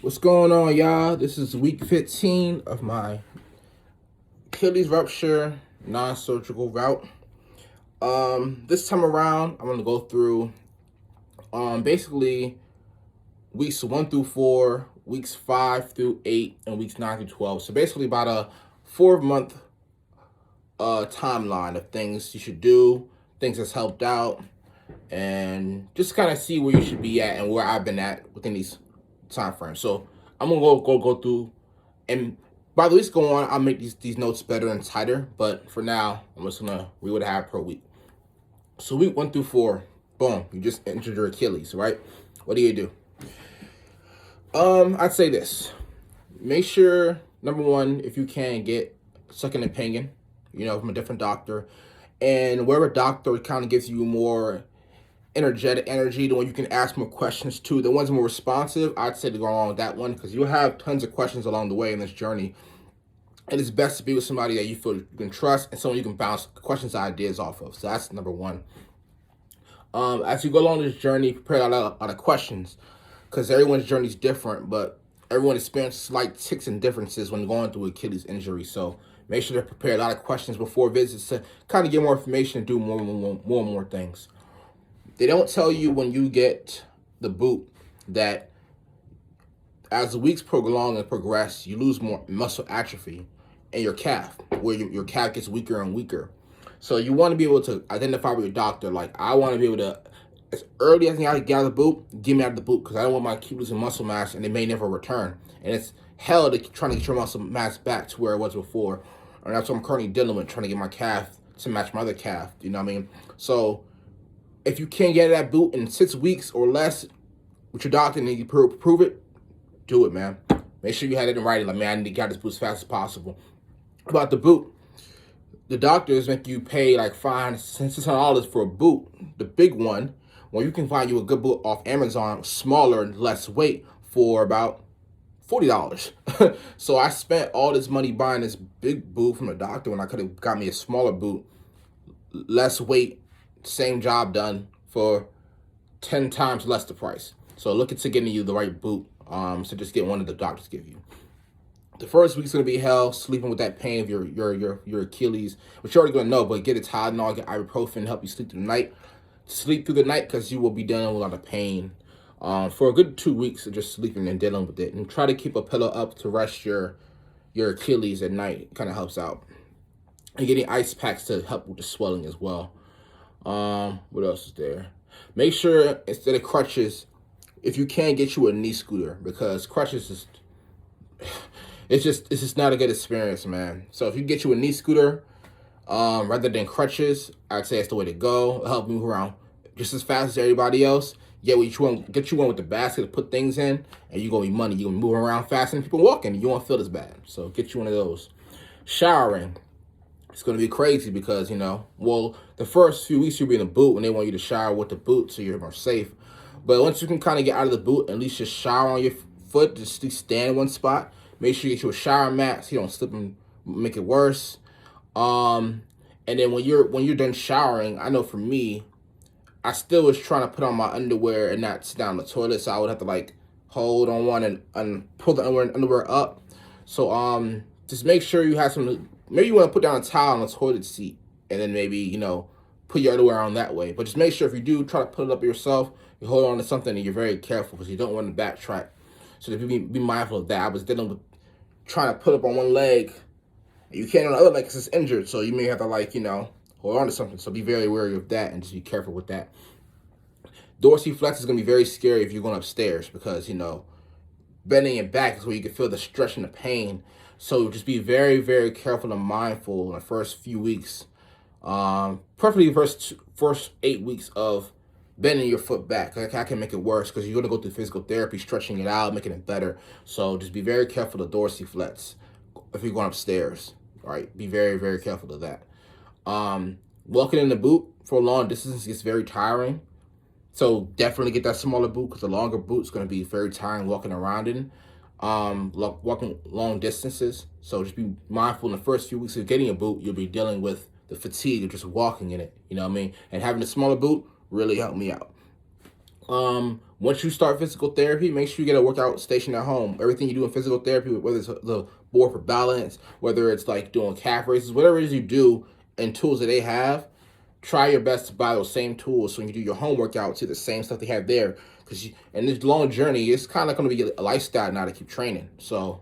What's going on, y'all? This is week 15 of my Achilles Rupture non-surgical route. This time around, I'm gonna go through basically weeks 1 through 4, weeks 5 through 8, and weeks 9 through 12. So basically about a 4-month timeline of things you should do, things that's helped out, and just kind of see where you should be at and where I've been at within these time frames. So I'm gonna go through, and by the weeks go on, I'll make these notes better and tighter. But for now, I'm just gonna read what I have per week. So week 1 through 4, boom, you just injured your Achilles, right? What do? I'd say this: make sure, number one, if you can, get second opinion, from a different doctor, and wherever doctor kind of gives you more energetic energy, the one you can ask more questions to, the one's more responsive, I'd say to go along with that one, because you'll have tons of questions along the way in this journey, and it's best to be with somebody that you feel you can trust and someone you can bounce questions and ideas off of. So that's number one. As you go along this journey, prepare a lot of questions, because everyone's journey is different, but everyone experiences slight ticks and differences when going through Achilles injury. So make sure to prepare a lot of questions before visits to kind of get more information and do more things. They don't tell you when you get the boot that as the weeks prolong and progress, you lose more muscle atrophy in your calf, where your calf gets weaker and weaker. So you want to be able to identify with your doctor, like, I want to be able to, as early as I get out of the boot, get me out of the boot, because I don't want my keep losing muscle mass and it may never return. And it's hell to trying to get your muscle mass back to where it was before. And that's what I'm currently dealing with, trying to get my calf to match my other calf. You know what I mean? So if you can't get that boot in 6 weeks or less with your doctor and you prove it, do it, man. Make sure you have it in writing. Like, man, I need to get this boot as fast as possible. About the boot, the doctors make you pay like $500, $600 for a boot, the big one, when you can find you a good boot off Amazon, smaller and less weight, for about $40. So I spent all this money buying this big boot from the doctor when I could have got me a smaller boot, less weight, same job done for 10 times less the price. So look into getting you the right boot. So just get one of the doctors give you. The first week's gonna be hell, sleeping with that pain of your Achilles, which you're already gonna know. But get a Tylenol, get ibuprofen, help you sleep through the night. Sleep through the night, because you will be dealing with a lot of pain for a good 2 weeks of just sleeping and dealing with it. And try to keep a pillow up to rest your Achilles at night. It kind of helps out. And getting ice packs to help with the swelling as well. What else is there? Make sure, instead of crutches, if you can, get you a knee scooter, because crutches is it's just not a good experience, man. So if you get you a knee scooter rather than crutches, I'd say it's the way to go. It'll help move around just as fast as everybody else. Get you one with the basket to put things in, and you're gonna be money. You're gonna be moving around faster than people walking. You won't feel as bad. So get you one of those. Showering. It's going to be crazy because, the first few weeks you'll be in a boot when they want you to shower with the boot so you're more safe. But once you can kind of get out of the boot, at least just shower on your foot, just stand in one spot. Make sure you get you a shower mat so you don't slip and make it worse. And then when you're done showering, I know for me, I still was trying to put on my underwear and not sit down on the toilet, so I would have to hold on one and pull the underwear up. So just make sure you have some. Maybe you want to put down a towel on the toilet seat and then maybe, put your underwear on that way. But just make sure if you do try to put it up yourself, you hold on to something and you're very careful, because you don't want to backtrack. So be mindful of that. I was dealing with trying to put up on one leg. You can't on the other leg because it's injured. So you may have to hold on to something. So be very wary of that and just be careful with that. Dorsiflex is going to be very scary if you're going upstairs, because, bending your back is where you can feel the stretch and the pain. So just be very, very careful and mindful in the first few weeks. Preferably the first 8 weeks of bending your foot back. I can make it worse, because you're going to go through physical therapy, stretching it out, making it better. So just be very careful of dorsiflex if you're going upstairs. All right, be very, very careful of that. Walking in the boot for a long distance gets very tiring. So definitely get that smaller boot, because the longer boot is going to be very tiring walking around in. Walking long distances. So just be mindful in the first few weeks of getting a boot, you'll be dealing with the fatigue of just walking in it. You know what I mean? And having a smaller boot really helped me out. Once you start physical therapy, make sure you get a workout station at home. Everything you do in physical therapy, whether it's the board for balance, whether it's like doing calf raises, whatever it is you do and tools that they have, try your best to buy those same tools. So when you do your home workouts, see the same stuff they have there. Because in this long journey, it's kind of going to be a lifestyle now to keep training. So,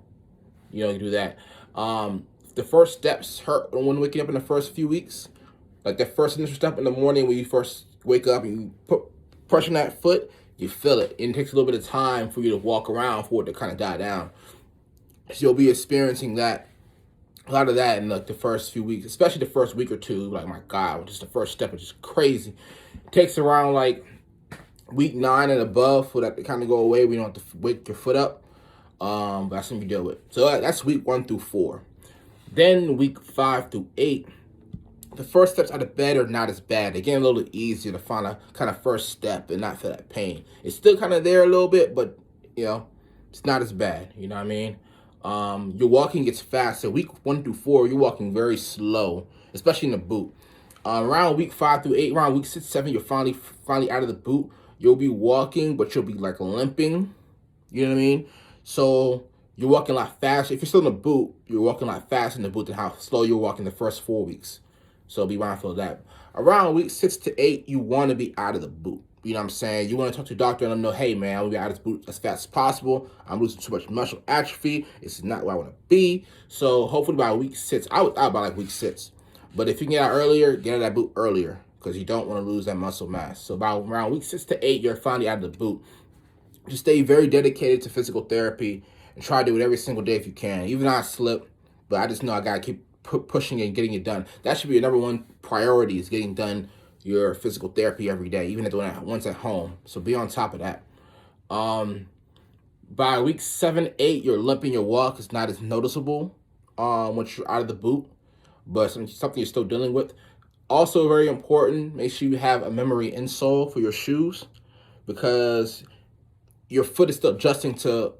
you do that. The first steps hurt when waking up in the first few weeks. Like the first initial step in the morning when you first wake up and you put pressure on that foot, you feel it. And it takes a little bit of time for you to walk around for it to kind of die down. So you'll be experiencing that, a lot of that in like the first few weeks, especially the first week or two. Like, my God, just the first step is just crazy. It takes around like week 9 and above for that to kind of go away. We don't have to wake your foot up. But that's something you deal with. So that's week 1 through 4. Then week 5 through 8. The first steps out of bed are not as bad. They get a little easier to find a kind of first step and not feel that pain. It's still kind of there a little bit, but it's not as bad. You know what I mean? Your walking gets faster. Week 1 through 4, you're walking very slow, especially in the boot. Around week 5 through 8, around week 6, 7, you're finally out of the boot. You'll be walking, but you'll be like limping. You know what I mean? So you're walking a lot faster. If you're still in the boot, you're walking a lot faster in the boot than how slow you're walking the first 4 weeks. So be mindful of that. Around week 6 to 8, you want to be out of the boot. You know what I'm saying? You want to talk to your doctor and let them know, hey, man, I want to be out of this boot as fast as possible. I'm losing too much muscle atrophy. It's not where I want to be. So hopefully by week 6, I would by like week 6. But if you can get out earlier, get out of that boot earlier because you don't want to lose that muscle mass. So about around week 6 to 8, you're finally out of the boot. Just stay very dedicated to physical therapy and try to do it every single day if you can. Even though I slip, but I just know I got to keep pushing and getting it done. That should be your number one priority, is getting done your physical therapy every day, even if doing it once at home. So be on top of that. By week 7, 8, your limp in your walk is not as noticeable once you're out of the boot, but something you're still dealing with. Also very important, make sure you have a memory insole for your shoes, because your foot is still adjusting to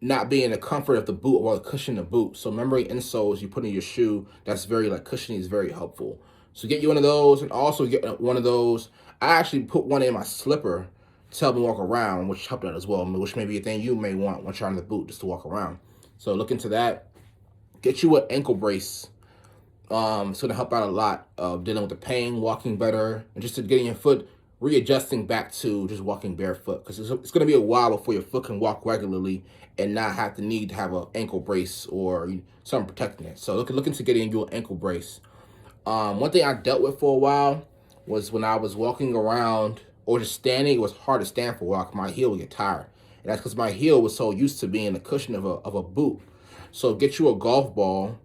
not being in the comfort of the boot or the cushion of the boot. So memory insoles you put in your shoe that's very like cushiony is very helpful. So get you one of those, and also get one of those. I actually put one in my slipper to help me walk around, which helped out as well, which may be a thing you may want once you're on the boot, just to walk around. So look into that. Get you an ankle brace. It's going to help out a lot of dealing with the pain, walking better, and just to getting your foot readjusting back to just walking barefoot, because it's going to be a while before your foot can walk regularly and not have the need to have an ankle brace or something protecting it. So look into getting you an ankle brace. One thing I dealt with for a while was when I was walking around or just standing. It was hard to stand for a while. My heel would get tired, and that's because my heel was so used to being the cushion of a boot. So get you a golf ball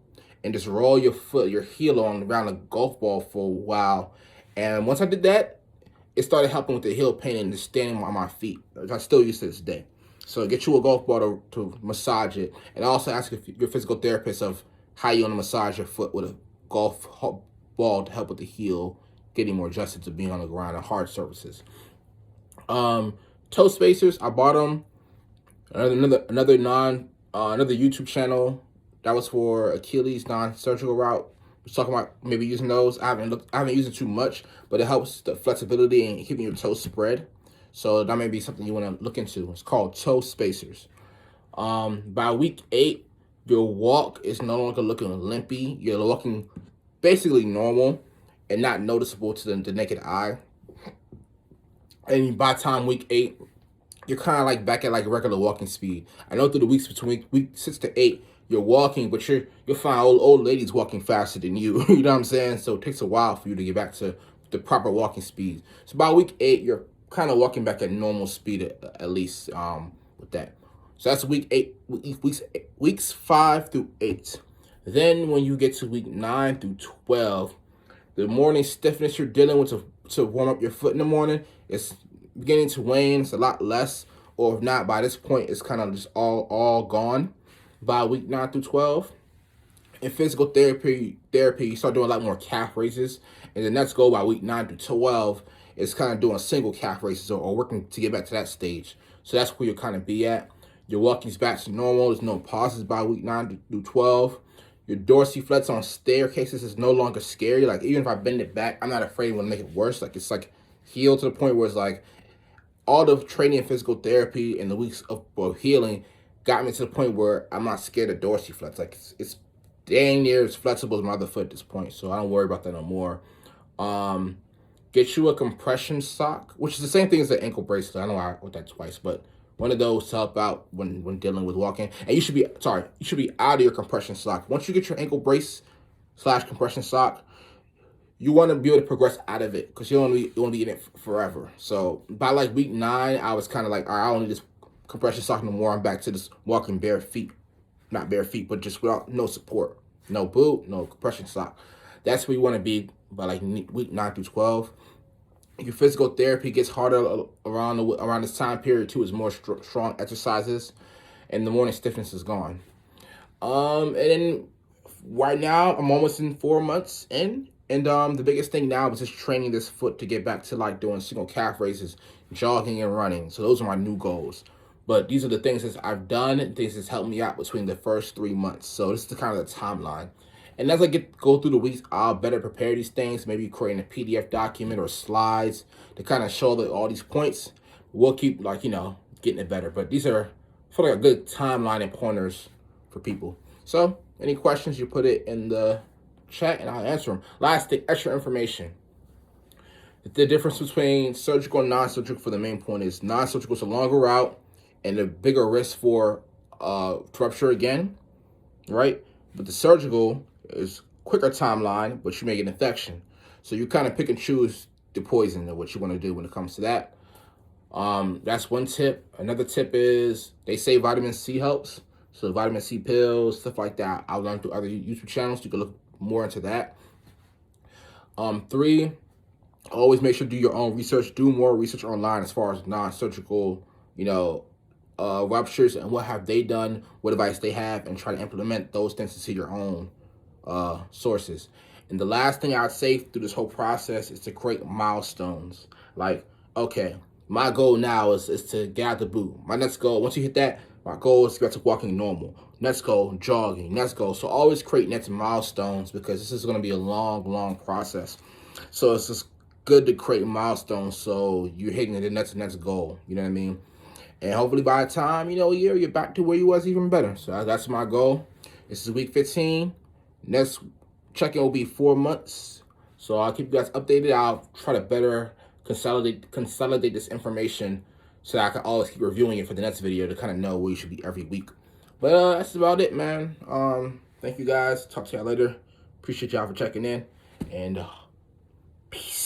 and just roll your heel around a golf ball for a while. And once I did that, it started helping with the heel pain and just standing on my feet. I still use to this day. So get you a golf ball to massage it. And also ask your physical therapist of how you want to massage your foot with a golf ball to help with the heel getting more adjusted to being on the ground and hard surfaces. Toe spacers, I bought them. Another YouTube channel that was for Achilles non-surgical route. Was talking about maybe using those. I haven't used it too much, but it helps the flexibility and keeping your toes spread. So that may be something you want to look into. It's called toe spacers. By week 8, your walk is no longer looking limpy. You're walking basically normal and not noticeable to the naked eye. And by time week 8, you're kind of like back at like regular walking speed. I know through the weeks between week 6 to 8, you're walking, but you'll find old ladies walking faster than you. You know what I'm saying? So it takes a while for you to get back to the proper walking speed. So by week 8, you're kind of walking back at normal speed at least with that. So that's weeks 5 through 8. Then when you get to week 9 through 12, the morning stiffness you're dealing with to warm up your foot in the morning is beginning to wane. It's a lot less, or if not, by this point, it's kind of just all gone. By week 9 through 12, in physical therapy, you start doing a lot more calf raises, and the next goal by week 9 to 12 is kind of doing single calf raises or working to get back to that stage. So that's where you'll kind of be at. Your walking's back to normal. There's no pauses by week 9 through 12. Your dorsiflex on staircases is no longer scary. Like, even if I bend it back, I'm not afraid it will make it worse. Like, it's like healed to the point where it's like, all the training and physical therapy and the weeks of healing got me to the point where I'm not scared of dorsiflex. Like it's dang near as flexible as my other foot at this point, so I don't worry about that no more. Um, get you a compression sock, which is the same thing as the ankle bracelet. I know I wrote that twice, but one of those to help out when dealing with walking. And you should be out of your compression sock. Once you get your ankle brace / compression sock, you want to be able to progress out of it because you want to be in it forever. So by like week 9, I was kind of like, all right, I don't need this compression sock no more. I'm back to this walking bare feet, not bare feet, but just without no support, no boot, no compression sock. That's where you want to be by like week 9 through 12. Your physical therapy gets harder around this time period too. Is more strong exercises, and the morning stiffness is gone. And then right now I'm almost in 4 months in, and the biggest thing now is just training this foot to get back to like doing single calf raises, jogging and running. So those are my new goals. But these are the things that I've done, things that's helped me out between the first 3 months. So this is the kind of the timeline. And as I go through the weeks, I'll better prepare these things, maybe creating a PDF document or slides to kind of show all these points. We'll keep getting it better. But these are, I feel like, a good timeline and pointers for people. So any questions, you put it in the chat and I'll answer them. Last thing, extra information. The difference between surgical and non-surgical, for the main point, is non-surgical is a longer route and a bigger risk for rupture again, right? But the surgical is quicker timeline, but you may get an infection. So you kind of pick and choose the poison of what you want to do when it comes to that. That's one tip. Another tip is they say vitamin C helps. So vitamin C pills, stuff like that. I'll learn through other YouTube channels. You can look more into that. 3, always make sure to do your own research. Do more research online as far as non-surgical, ruptures and what have they done, what advice they have, and try to implement those things into your own sources. And the last thing I'd say through this whole process is to create milestones. Like, okay, my goal now is to get out the boot. My next goal, once you hit that, my goal is to get to walking normal. Next goal, jogging. Next goal. So always create next milestones, because this is going to be a long process. So it's just good to create milestones so you're hitting the next goal. You know what I mean? And hopefully by the time, you're back to where you was, even better. So that's my goal. This is week 15. Next check-in will be 4 months. So I'll keep you guys updated. I'll try to better consolidate this information so that I can always keep reviewing it for the next video to kind of know where you should be every week. But that's about it, man. Thank you guys. Talk to y'all later. Appreciate y'all for checking in. And peace.